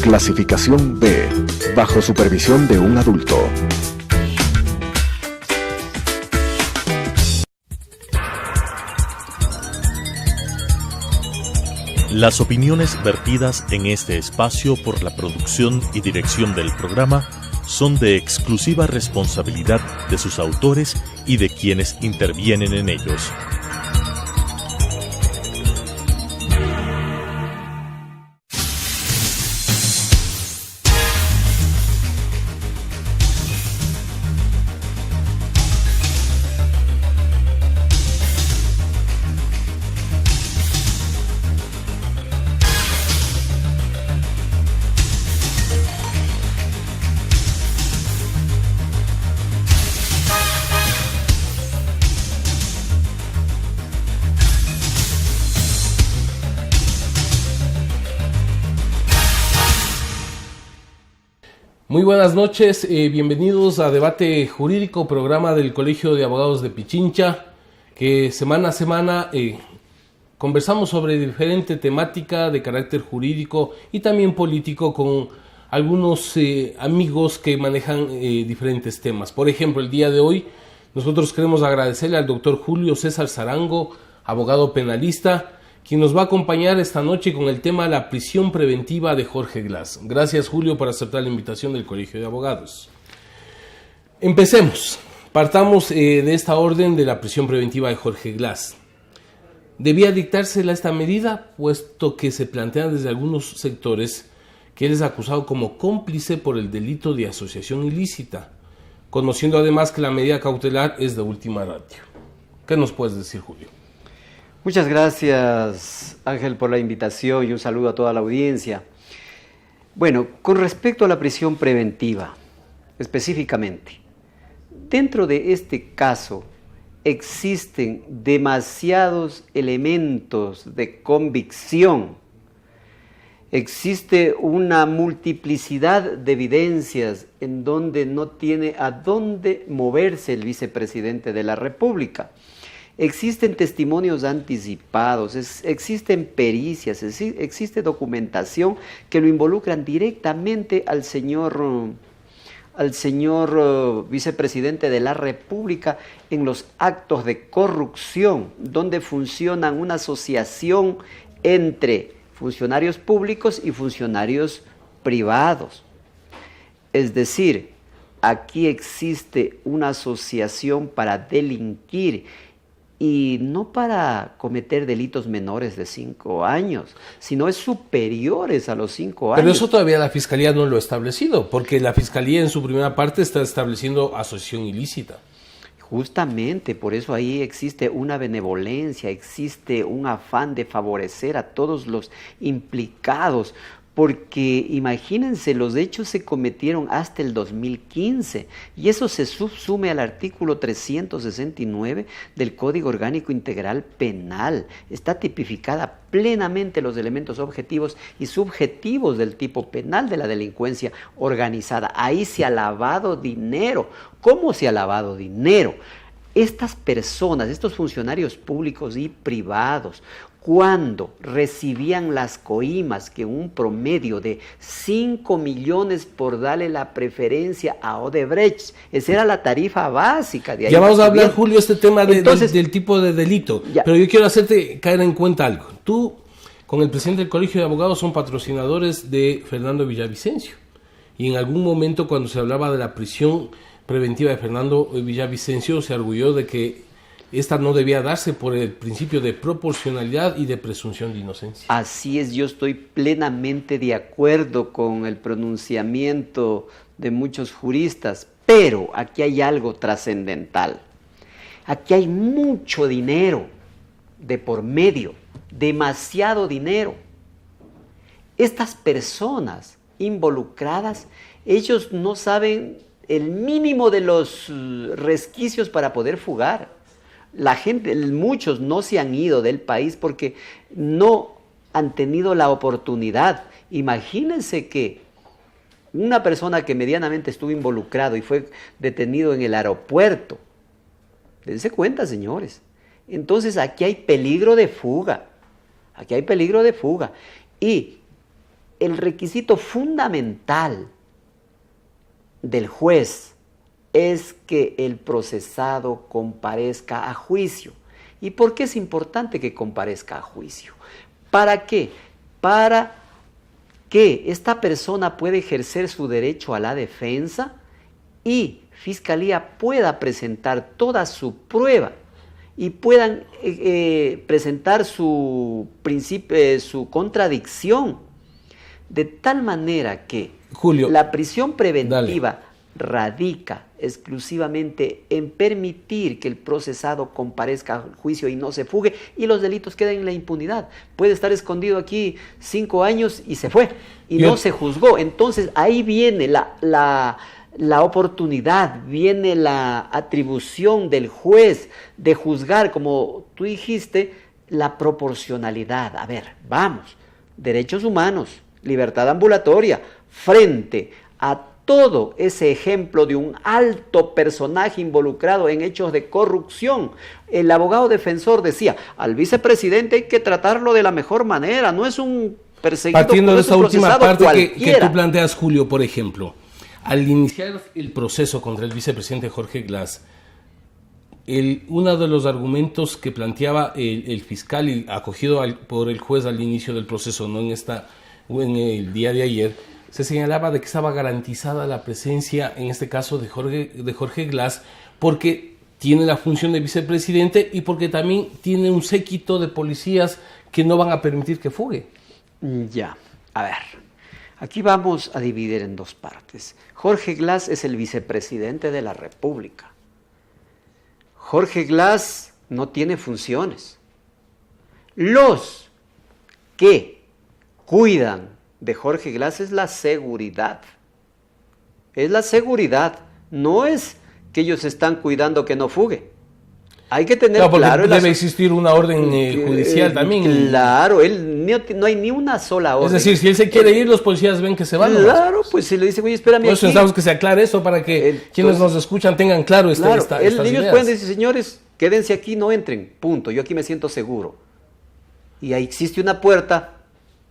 Clasificación B, bajo supervisión de un adulto. Las opiniones vertidas en este espacio por la producción y dirección del programa son de exclusiva responsabilidad de sus autores y de quienes intervienen en ellos. Muy buenas noches, bienvenidos a Debate Jurídico, programa del Colegio de Abogados de Pichincha, que semana a semana conversamos sobre diferente temática de carácter jurídico y también político con algunos amigos que manejan diferentes temas. Por ejemplo, el día de hoy nosotros queremos agradecerle al doctor Julio César Zarango, abogado penalista, quien nos va a acompañar esta noche con el tema La prisión preventiva de Jorge Glass. Gracias, Julio, por aceptar la invitación del Colegio de Abogados. Empecemos. Partamos de esta orden de la prisión preventiva de Jorge Glass. Debía dictársela esta medida, puesto que se plantea desde algunos sectores que él es acusado como cómplice por el delito de asociación ilícita, conociendo además que la medida cautelar es de última ratio. ¿Qué nos puedes decir, Julio? Muchas gracias, Ángel, por la invitación y un saludo a toda la audiencia. Bueno, con respecto a la prisión preventiva, específicamente, dentro de este caso existen demasiados elementos de convicción. Existe una multiplicidad de evidencias en donde no tiene a dónde moverse el vicepresidente de la República. Existen testimonios anticipados, existen pericias, existe documentación que lo involucran directamente al señor vicepresidente de la República en los actos de corrupción, donde funcionan una asociación entre funcionarios públicos y funcionarios privados. Es decir, aquí existe una asociación para delinquir y no para cometer delitos menores de 5 años, sino es superiores a los 5 años. Pero eso todavía la Fiscalía no lo ha establecido, porque la Fiscalía en su primera parte está estableciendo asociación ilícita. Justamente, por eso ahí existe una benevolencia, existe un afán de favorecer a todos los implicados, porque imagínense, los hechos se cometieron hasta el 2015 y eso se subsume al artículo 369 del Código Orgánico Integral Penal. Está tipificada plenamente los elementos objetivos y subjetivos del tipo penal de la delincuencia organizada. Ahí se ha lavado dinero. ¿Cómo se ha lavado dinero? Estas personas, estos funcionarios públicos y privados, cuando recibían las coimas, que un promedio de 5 millones por darle la preferencia a Odebrecht, esa era la tarifa básica. De ahí ya vamos a hablar, Julio, este tema del tipo de delito, ya. Pero yo quiero hacerte caer en cuenta algo. Tú, con el presidente del Colegio de Abogados, son patrocinadores de Fernando Villavicencio, y en algún momento cuando se hablaba de la prisión preventiva de Fernando Villavicencio, se arguyó de que esta no debía darse por el principio de proporcionalidad y de presunción de inocencia. Así es, yo estoy plenamente de acuerdo con el pronunciamiento de muchos juristas, pero aquí hay algo trascendental. Aquí hay mucho dinero de por medio, demasiado dinero. Estas personas involucradas, ellos no saben el mínimo de los resquicios para poder fugar. La gente, muchos no se han ido del país porque no han tenido la oportunidad. Imagínense que una persona que medianamente estuvo involucrado y fue detenido en el aeropuerto, dense cuenta, señores. Entonces aquí hay peligro de fuga, y el requisito fundamental del juez es que el procesado comparezca a juicio. ¿Y por qué es importante que comparezca a juicio? ¿Para qué? Para que esta persona pueda ejercer su derecho a la defensa y Fiscalía pueda presentar toda su prueba y puedan presentar su contradicción, de tal manera que Julio, la prisión preventiva dale. radica exclusivamente en permitir que el procesado comparezca al juicio y no se fugue, y los delitos queden en la impunidad. Puede estar escondido aquí 5 años y se fue, y no se juzgó. Entonces ahí viene la oportunidad, viene la atribución del juez de juzgar, como tú dijiste, la proporcionalidad. A ver, vamos, derechos humanos, libertad ambulatoria, frente a todo ese ejemplo de un alto personaje involucrado en hechos de corrupción. El abogado defensor decía, al vicepresidente hay que tratarlo de la mejor manera, no es un perseguido. Partiendo de esa última parte que tú planteas, planteas, Julio, por ejemplo, al iniciar el proceso contra el vicepresidente Jorge Glass, uno de los argumentos que planteaba el fiscal y acogido por el juez al inicio del proceso, no en el día de ayer, se señalaba de que estaba garantizada la presencia, en este caso, de Jorge Glass, porque tiene la función de vicepresidente y porque también tiene un séquito de policías que no van a permitir que fugue. Ya, a ver, aquí vamos a dividir en 2 partes. Jorge Glass es el vicepresidente de la República. Jorge Glass no tiene funciones. Los que cuidan de Jorge Glass es la seguridad. Es la seguridad, no es que ellos están cuidando que no fugue. Hay que tener claro... Debe existir una orden judicial también. Claro, no hay ni una sola orden. Es decir, si él se quiere ir, los policías ven que se van. Claro, pues si le dicen, oye, espérame aquí. Necesitamos que se aclare eso para que quienes nos escuchan tengan claro estas ellos ideas. pueden decir, señores, quédense aquí, no entren, punto, yo aquí me siento seguro. Y ahí existe una puerta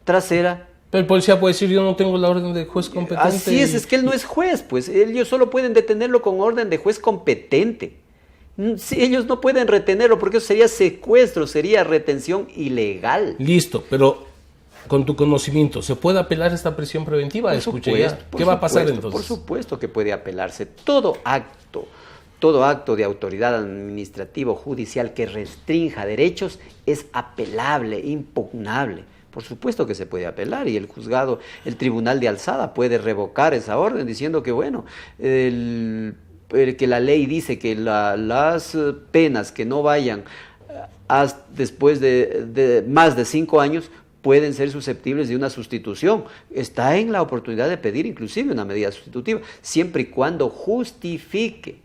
trasera. Pero el policía puede decir, yo no tengo la orden de juez competente. Así es que él no es juez, pues ellos solo pueden detenerlo con orden de juez competente. Sí, ellos no pueden retenerlo porque eso sería secuestro, sería retención ilegal. Listo, pero con tu conocimiento, ¿se puede apelar esta prisión preventiva? ¿Qué va a pasar entonces? Por supuesto que puede apelarse. Todo acto de autoridad administrativa o judicial que restrinja derechos es apelable, impugnable. Por supuesto que se puede apelar y el juzgado, el tribunal de alzada puede revocar esa orden diciendo que bueno, que la ley dice que las penas que no vayan después de más de 5 años pueden ser susceptibles de una sustitución. Está en la oportunidad de pedir inclusive una medida sustitutiva, siempre y cuando justifique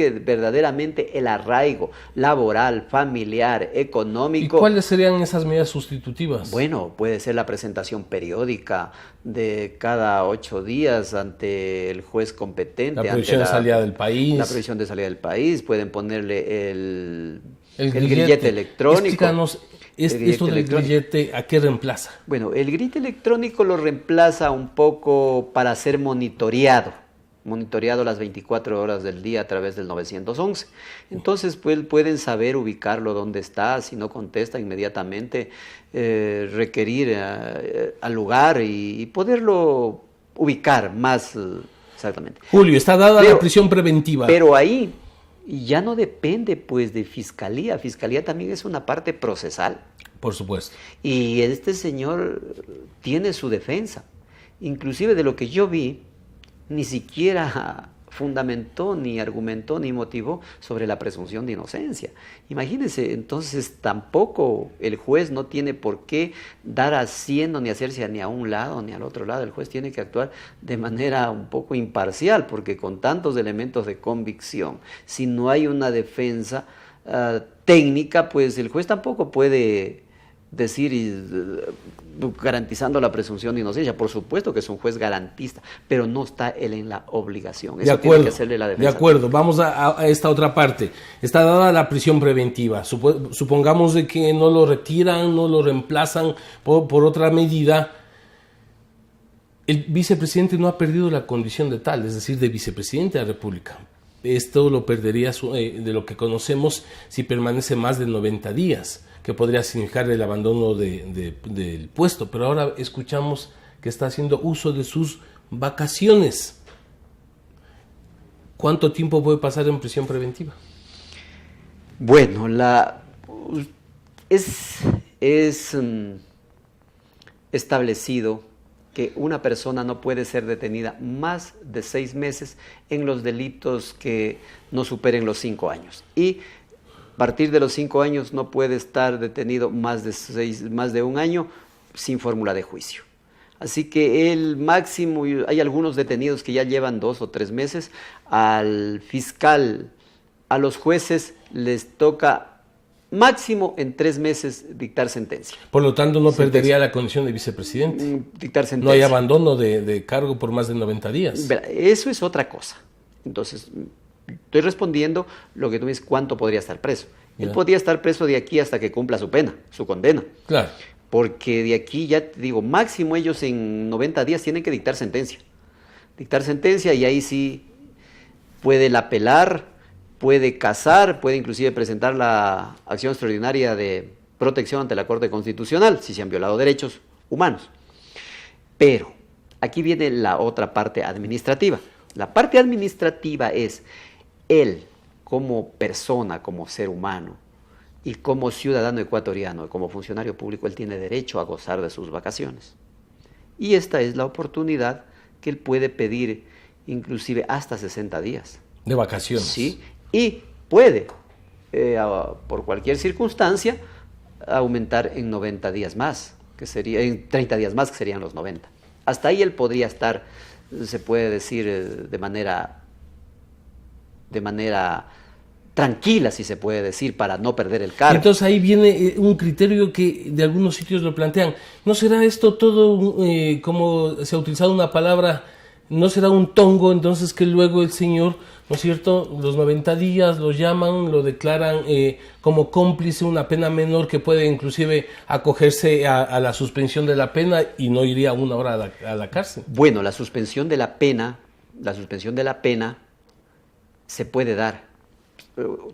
verdaderamente el arraigo laboral, familiar, económico. ¿Y cuáles serían esas medidas sustitutivas? Bueno, puede ser la presentación periódica de cada 8 días ante el juez competente. La prohibición de salida del país. La prohibición de salida del país. Pueden ponerle el grillete electrónico. Explícanos, esto del grillete, ¿a qué reemplaza? Bueno, el grillete electrónico lo reemplaza un poco para ser monitoreado las 24 horas del día a través del 911. Entonces pues, pueden saber ubicarlo dónde está, si no contesta inmediatamente, requerir al lugar y poderlo ubicar más exactamente. Julio, está dada la prisión preventiva. Pero ahí ya no depende pues de Fiscalía. Fiscalía también es una parte procesal. Por supuesto. Y este señor tiene su defensa. Inclusive de lo que yo vi, ni siquiera fundamentó, ni argumentó, ni motivó sobre la presunción de inocencia. Imagínense, entonces tampoco el juez no tiene por qué dar asiento ni hacerse ni a un lado ni al otro lado. El juez tiene que actuar de manera un poco imparcial, porque con tantos elementos de convicción, si no hay una defensa técnica, pues el juez tampoco puede decir garantizando la presunción de inocencia. Por supuesto que es un juez garantista, pero no está él en la obligación. Eso tiene que hacerle la defensa. De acuerdo, vamos a esta otra parte. Está dada la prisión preventiva. Supongamos de que no lo retiran, no lo reemplazan por otra medida. el vicepresidente no ha perdido la condición de tal, es decir, de vicepresidente de la República. Esto lo perdería de lo que conocemos si permanece más de 90 días, que podría significar el abandono del puesto. Pero ahora escuchamos que está haciendo uso de sus vacaciones. ¿Cuánto tiempo puede pasar en prisión preventiva? Bueno, es establecido que una persona no puede ser detenida más de 6 meses en los delitos que no superen los 5 años. Y a partir de los 5 años no puede estar detenido más de 1 año sin fórmula de juicio. Así que el máximo, hay algunos detenidos que ya llevan 2 o 3 meses, al fiscal, a los jueces les toca máximo en 3 meses dictar sentencia. Por lo tanto, no perdería la condición de vicepresidente. Dictar sentencia. No hay abandono de cargo por más de 90 días. Eso es otra cosa. Entonces, estoy respondiendo lo que tú me dices, ¿cuánto podría estar preso? Él podría estar preso de aquí hasta que cumpla su pena, su condena. Claro. Porque de aquí, ya te digo, máximo ellos en 90 días tienen que dictar sentencia. Dictar sentencia y ahí sí puede apelar, puede casar, puede inclusive presentar la acción extraordinaria de protección ante la Corte Constitucional si se han violado derechos humanos. Pero aquí viene la otra parte administrativa. La parte administrativa es él como persona, como ser humano y como ciudadano ecuatoriano, como funcionario público, él tiene derecho a gozar de sus vacaciones. Y esta es la oportunidad que él puede pedir inclusive hasta 60 días. De vacaciones. Sí, y puede, por cualquier circunstancia, aumentar en 90 días más, en 30 días más, que serían los 90. Hasta ahí él podría estar, se puede decir, de manera tranquila, si se puede decir, para no perder el cargo. Entonces ahí viene un criterio que de algunos sitios lo plantean. ¿No será esto todo, como se ha utilizado una palabra, no será un tongo, entonces que luego el señor, ¿no es cierto?, los 90 días lo llaman, lo declaran como cómplice, una pena menor que puede inclusive acogerse a la suspensión de la pena y no iría 1 hora a la cárcel? Bueno, la suspensión de la pena se puede dar.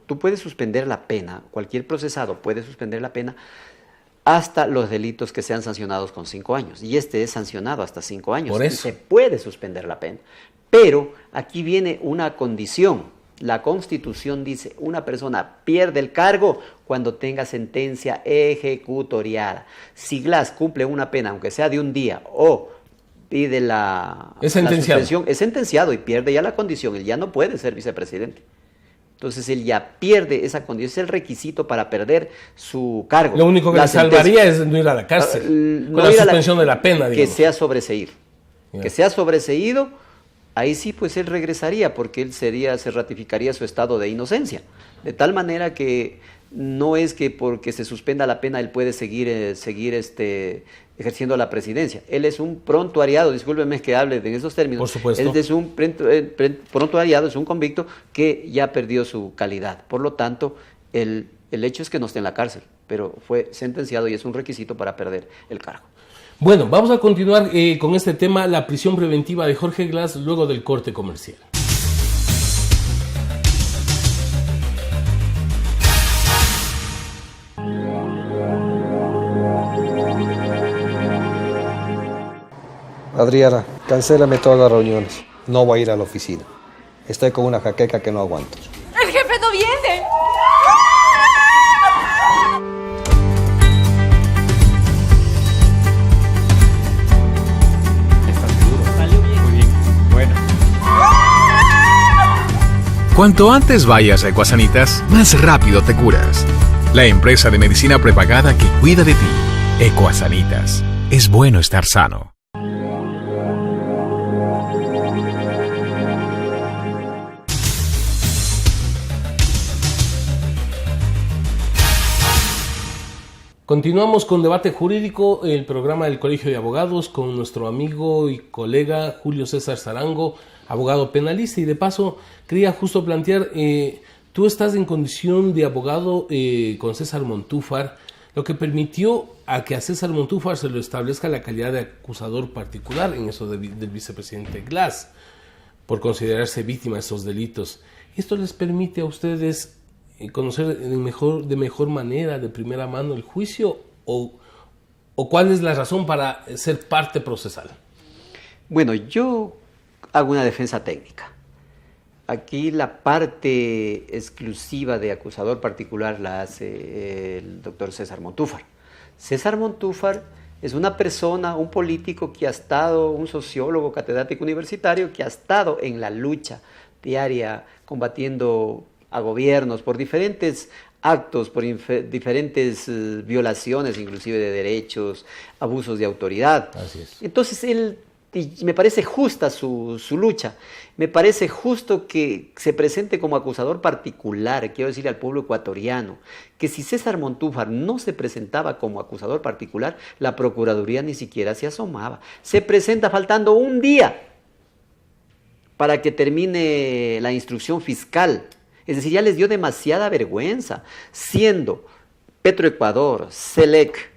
Tú puedes suspender la pena, cualquier procesado puede suspender la pena hasta los delitos que sean sancionados con 5 años. Y este es sancionado hasta 5 años. Por eso. Y se puede suspender la pena. Pero aquí viene una condición. La Constitución dice, una persona pierde el cargo cuando tenga sentencia ejecutoriada. Si Glass cumple una pena, aunque sea de 1 día, o pide la suspensión, es sentenciado y pierde ya la condición. Él ya no puede ser vicepresidente. Entonces él ya pierde esa condición, es el requisito para perder su cargo. Lo único que le salvaría es no ir a la cárcel, con la suspensión de la pena, digamos. Que sea sobreseído. Que sea sobreseído, ahí sí pues él regresaría, porque él se ratificaría su estado de inocencia. De tal manera que no es que porque se suspenda la pena él puede seguir ejerciendo la presidencia. Él es un prontuariado, discúlpeme que hable en esos términos. Por supuesto. Él es un prontuariado, es un convicto que ya perdió su calidad. Por lo tanto, el hecho es que no esté en la cárcel, pero fue sentenciado y es un requisito para perder el cargo. Bueno, vamos a continuar con este tema, la prisión preventiva de Jorge Glass, luego del corte comercial. Adriana, cancélame todas las reuniones. No voy a ir a la oficina. Estoy con una jaqueca que no aguanto. ¡El jefe no viene! ¿Estás seguro? Salió bien. Muy bien. Bueno. Cuanto antes vayas a Ecuasanitas, más rápido te curas. La empresa de medicina prepagada que cuida de ti. Ecuasanitas. Es bueno estar sano. Continuamos con Debate Jurídico, el programa del Colegio de Abogados, con nuestro amigo y colega Julio César Zarango, abogado penalista. Y de paso, quería justo plantear, tú estás en condición de abogado con César Montúfar. lo que permitió a que a César Montúfar se lo establezca la calidad de acusador particular en eso del vicepresidente Glass, por considerarse víctima de esos delitos. ¿Esto les permite a ustedes conocer de mejor manera, de primera mano, el juicio? ¿O cuál es la razón para ser parte procesal? Bueno, yo hago una defensa técnica. Aquí la parte exclusiva de acusador particular la hace el doctor César Montúfar. César Montúfar es una persona, un político que ha estado, un sociólogo, catedrático universitario, que ha estado en la lucha diaria combatiendo a gobiernos por diferentes actos, por diferentes violaciones inclusive de derechos, abusos de autoridad. Así es. Entonces y me parece justa su lucha, me parece justo que se presente como acusador particular. Quiero decirle al pueblo ecuatoriano que si César Montúfar no se presentaba como acusador particular, la Procuraduría ni siquiera se asomaba. Se presenta faltando un día para que termine la instrucción fiscal. Es decir, ya les dio demasiada vergüenza, siendo Petroecuador, Selec,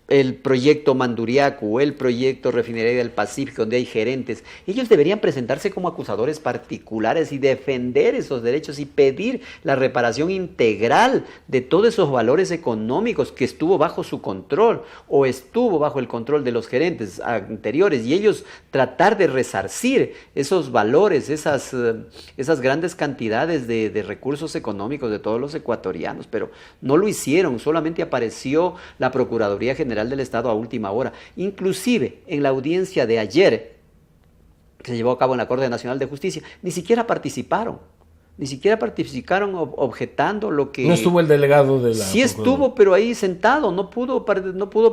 el proyecto Manduriacu, el proyecto Refinería del Pacífico, donde hay gerentes. Ellos deberían presentarse como acusadores particulares y defender esos derechos y pedir la reparación integral de todos esos valores económicos que estuvo bajo su control o estuvo bajo el control de los gerentes anteriores, y ellos tratar de resarcir esos valores, esas grandes cantidades de recursos económicos de todos los ecuatorianos, pero no lo hicieron. Solamente apareció la Procuraduría General del Estado a última hora. Inclusive en la audiencia de ayer que se llevó a cabo en la Corte Nacional de Justicia, ni siquiera participaron objetando lo que... No estuvo el delegado de la... Sí estuvo, pero ahí sentado, no pudo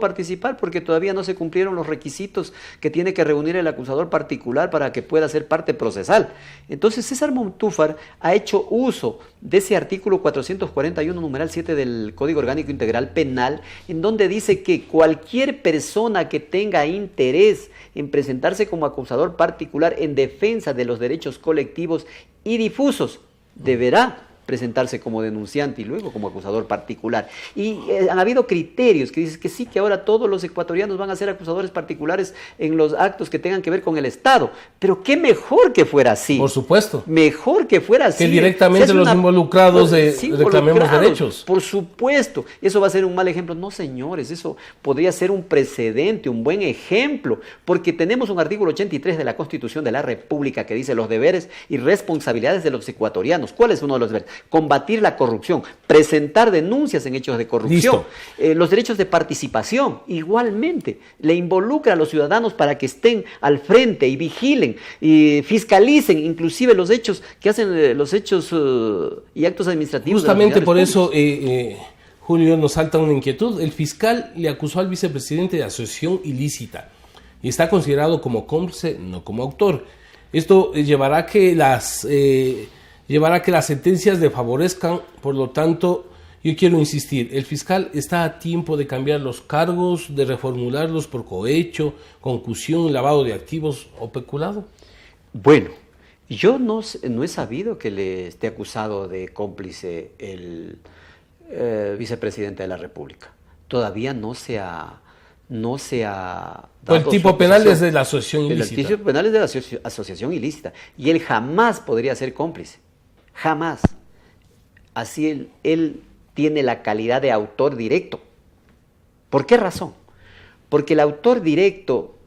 participar porque todavía no se cumplieron los requisitos que tiene que reunir el acusador particular para que pueda ser parte procesal. Entonces César Montúfar ha hecho uso de ese artículo 441, numeral 7 del Código Orgánico Integral Penal, en donde dice que cualquier persona que tenga interés en presentarse como acusador particular en defensa de los derechos colectivos y difusos deberá presentarse como denunciante y luego como acusador particular. Y han habido criterios que dicen que sí, que ahora todos los ecuatorianos van a ser acusadores particulares en los actos que tengan que ver con el Estado. Pero qué mejor que fuera así. Por supuesto. Mejor que fuera así. Que directamente los involucrados reclamemos derechos. Por supuesto. Eso va a ser un mal ejemplo. No, señores, eso podría ser un precedente, un buen ejemplo, porque tenemos un artículo 83 de la Constitución de la República que dice los deberes y responsabilidades de los ecuatorianos. ¿Cuál es uno de los deberes? Combatir la corrupción, presentar denuncias en hechos de corrupción, los derechos de participación, igualmente, le involucra a los ciudadanos para que estén al frente y vigilen y fiscalicen inclusive los hechos que hacen los hechos y actos administrativos. Justamente por eso, Julio, nos salta una inquietud. El fiscal le acusó al vicepresidente de asociación ilícita y está considerado como cómplice, no como autor. Esto llevará a que las sentencias le favorezcan. Por lo tanto, yo quiero insistir, el fiscal está a tiempo de cambiar los cargos, de reformularlos por cohecho, concusión, lavado de activos o peculado. Bueno, yo no he sabido que le esté acusado de cómplice el vicepresidente de la República. Todavía no se ha el tipo penal es de la asociación ilícita. El tipo penal es de la asociación ilícita. Y él jamás podría ser cómplice. Jamás. Así él tiene la calidad de autor directo. ¿Por qué razón? Porque el autor directo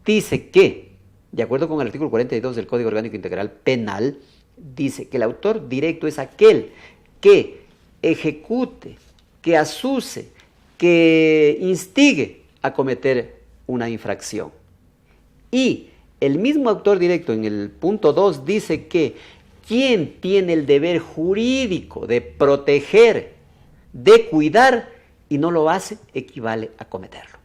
dice que, de acuerdo con el artículo 42 del Código Orgánico Integral Penal, dice que el autor directo es aquel que ejecute, que asuse, que instigue a cometer una infracción. Y el mismo autor directo en el punto 2 dice que quien tiene el deber jurídico de proteger, de cuidar y no lo hace, equivale a cometerlo.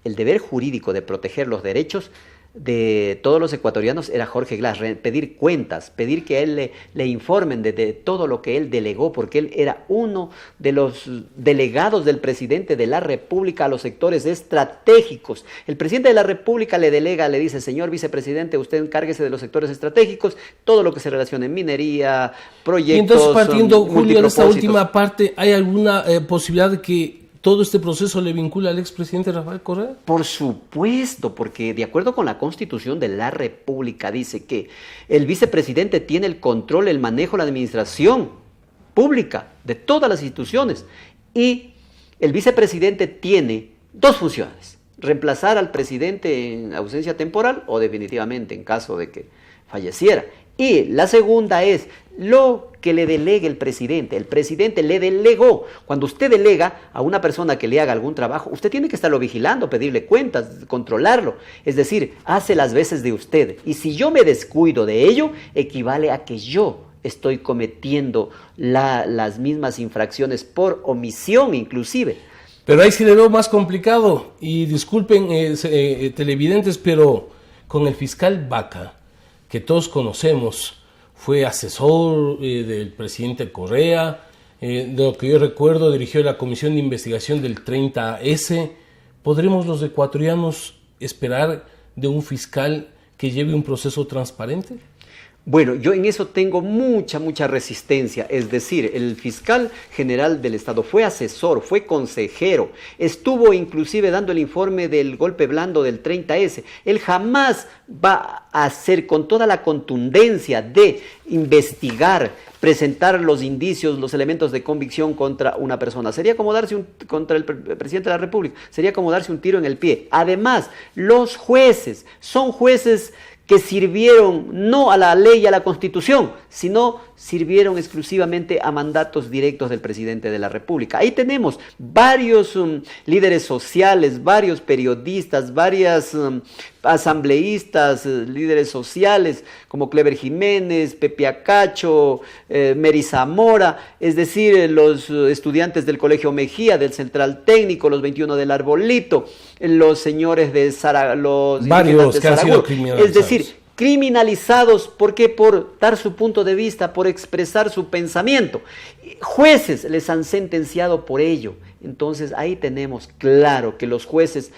El deber jurídico de proteger los derechos de todos los ecuatorianos era Jorge Glass, pedir cuentas, pedir que a él le informen de todo lo que él delegó, porque él era uno de los delegados del presidente de la República a los sectores estratégicos. El presidente de la República le delega, le dice, señor vicepresidente, usted encárguese de los sectores estratégicos, todo lo que se relacione en minería, proyectos. Y entonces, partiendo, Julio, en esta última parte, ¿hay alguna posibilidad de que todo este proceso le vincula al expresidente Rafael Correa? Por supuesto, porque de acuerdo con la Constitución de la República dice que el vicepresidente tiene el control, el manejo, la administración pública de todas las instituciones, y el vicepresidente tiene dos funciones: reemplazar al presidente en ausencia temporal o definitivamente en caso de que falleciera. Y la segunda es lo que le delegue el presidente. El presidente le delegó. Cuando usted delega a una persona que le haga algún trabajo, usted tiene que estarlo vigilando, pedirle cuentas, controlarlo. Es decir, hace las veces de usted. Y si yo me descuido de ello, equivale a que yo estoy cometiendo las mismas infracciones por omisión inclusive. Pero ahí sí le veo más complicado. Y disculpen, televidentes, pero con el fiscal Vaca, que todos conocemos, fue asesor del presidente Correa, de lo que yo recuerdo dirigió la Comisión de Investigación del 30S. ¿Podremos los ecuatorianos esperar de un fiscal que lleve un proceso transparente? Bueno, yo en eso tengo mucha resistencia. Es decir, el fiscal general del Estado fue asesor, fue consejero, estuvo inclusive dando el informe del golpe blando del 30S. Él jamás va a hacer con toda la contundencia de investigar, presentar los indicios, los elementos de convicción contra una persona. Sería como darse contra el presidente de la República, sería como darse un tiro en el pie. Además, los jueces son jueces que sirvieron no a la ley y a la Constitución, sino sirvieron exclusivamente a mandatos directos del presidente de la República. Ahí tenemos varios líderes sociales, varios periodistas, varias asambleístas, líderes sociales como Clever Jiménez, Pepe Acacho, Mary Zamora, es decir, los estudiantes del Colegio Mejía, del Central Técnico, los 21 del Arbolito, los señores de los varios que han sido criminalizados. Es decir, criminalizados, ¿por qué? Por dar su punto de vista, por expresar su pensamiento. Jueces les han sentenciado por ello. Entonces ahí tenemos claro que los jueces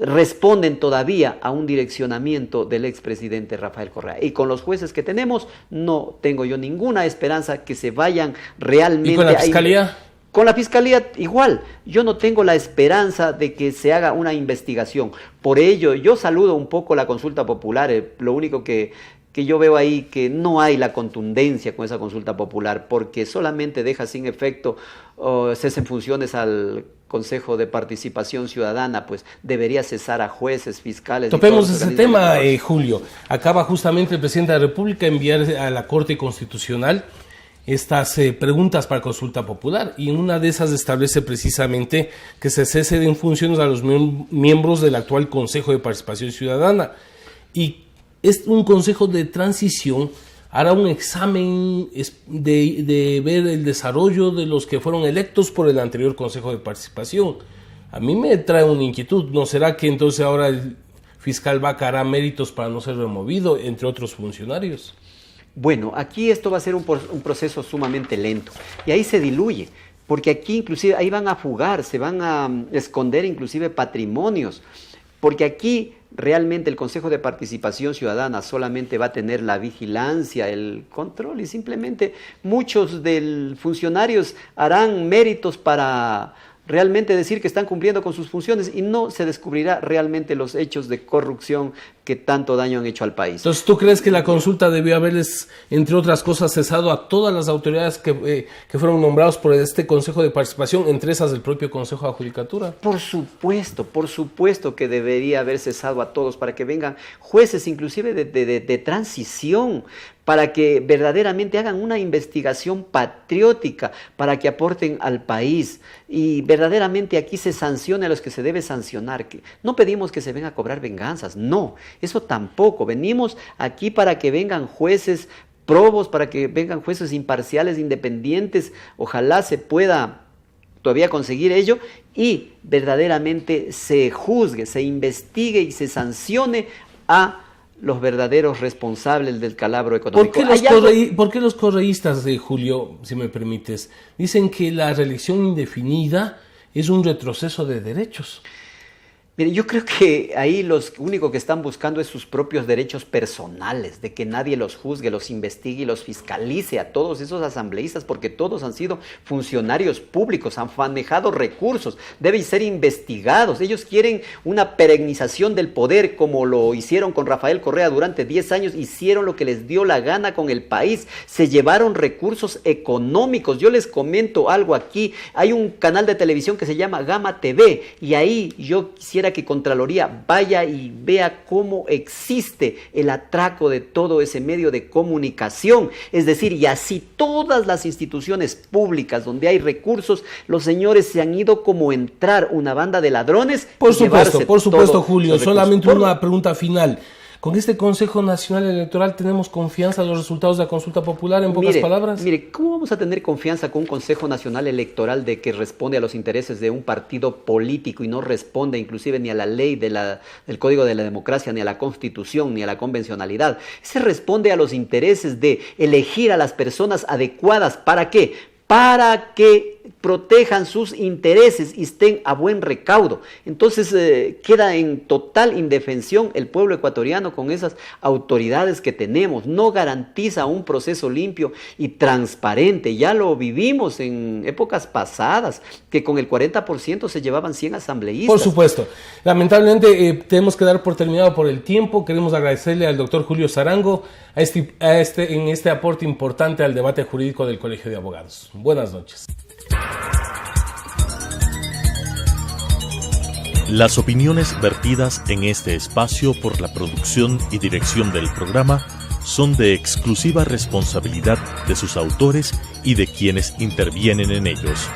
responden todavía a un direccionamiento del expresidente Rafael Correa. Y con los jueces que tenemos, no tengo yo ninguna esperanza que se vayan realmente... ¿Y con la fiscalía? Con la fiscalía igual, yo no tengo la esperanza de que se haga una investigación. Por ello, yo saludo un poco la consulta popular. Lo único que yo veo ahí que no hay la contundencia con esa consulta popular, porque solamente deja sin efecto cese en funciones al Consejo de Participación Ciudadana, pues debería cesar a jueces, fiscales. Topemos ese tema, Julio. Acaba justamente el presidente de la República enviar a la Corte Constitucional estas preguntas para consulta popular, y en una de esas establece precisamente que se cese en funciones a los miembros del actual Consejo de Participación Ciudadana, y es un consejo de transición, hará un examen de ver el desarrollo de los que fueron electos por el anterior Consejo de Participación. A mí me trae una inquietud, ¿no será que entonces ahora el fiscal Vaca hará méritos para no ser removido, entre otros funcionarios? Bueno, aquí esto va a ser un proceso sumamente lento, y ahí se diluye, porque aquí inclusive ahí van a fugar, se van a esconder inclusive patrimonios, porque aquí realmente el Consejo de Participación Ciudadana solamente va a tener la vigilancia, el control, y simplemente muchos de funcionarios harán méritos para realmente decir que están cumpliendo con sus funciones, y no se descubrirá realmente los hechos de corrupción que tanto daño han hecho al país. Entonces, ¿tú crees que la consulta debió haberles, entre otras cosas, cesado a todas las autoridades que fueron nombrados por este Consejo de Participación, entre esas el propio Consejo de Judicatura? Por supuesto que debería haber cesado a todos, para que vengan jueces inclusive de transición, para que verdaderamente hagan una investigación patriótica, para que aporten al país, y verdaderamente aquí se sancione a los que se debe sancionar. No pedimos que se venga a cobrar venganzas, no, eso tampoco. Venimos aquí para que vengan jueces probos, para que vengan jueces imparciales, independientes. Ojalá se pueda todavía conseguir ello, y verdaderamente se juzgue, se investigue y se sancione a los verdaderos responsables del calabro económico. ¿Por qué los correístas, Julio, si me permites, dicen que la reelección indefinida es un retroceso de derechos? Mire, yo creo que ahí los único que están buscando es sus propios derechos personales, de que nadie los juzgue, los investigue y los fiscalice a todos esos asambleístas, porque todos han sido funcionarios públicos, han manejado recursos, deben ser investigados. Ellos quieren una perennización del poder, como lo hicieron con Rafael Correa durante 10 años, hicieron lo que les dio la gana con el país, se llevaron recursos económicos. Yo les comento algo aquí, hay un canal de televisión que se llama Gama TV, y ahí yo quisiera que Contraloría vaya y vea cómo existe el atraco de todo ese medio de comunicación. Es decir, y así todas las instituciones públicas donde hay recursos, los señores se han ido como entrar una banda de ladrones. Por supuesto, Julio, solamente una pregunta final. ¿Con este Consejo Nacional Electoral tenemos confianza en los resultados de la consulta popular, en pocas palabras? Mire, ¿cómo vamos a tener confianza con un Consejo Nacional Electoral de que responde a los intereses de un partido político y no responde inclusive ni a la ley del Código de la Democracia, ni a la Constitución, ni a la convencionalidad? Se responde a los intereses de elegir a las personas adecuadas. ¿Para qué? Para que protejan sus intereses y estén a buen recaudo. Entonces queda en total indefensión el pueblo ecuatoriano con esas autoridades que tenemos. No garantiza un proceso limpio y transparente. Ya lo vivimos en épocas pasadas, que con el 40% se llevaban 100 asambleístas. Por supuesto. Lamentablemente tenemos que dar por terminado por el tiempo. Queremos agradecerle al doctor Julio Sarango en este aporte importante al debate jurídico del Colegio de Abogados. Buenas noches. Las opiniones vertidas en este espacio por la producción y dirección del programa son de exclusiva responsabilidad de sus autores y de quienes intervienen en ellos.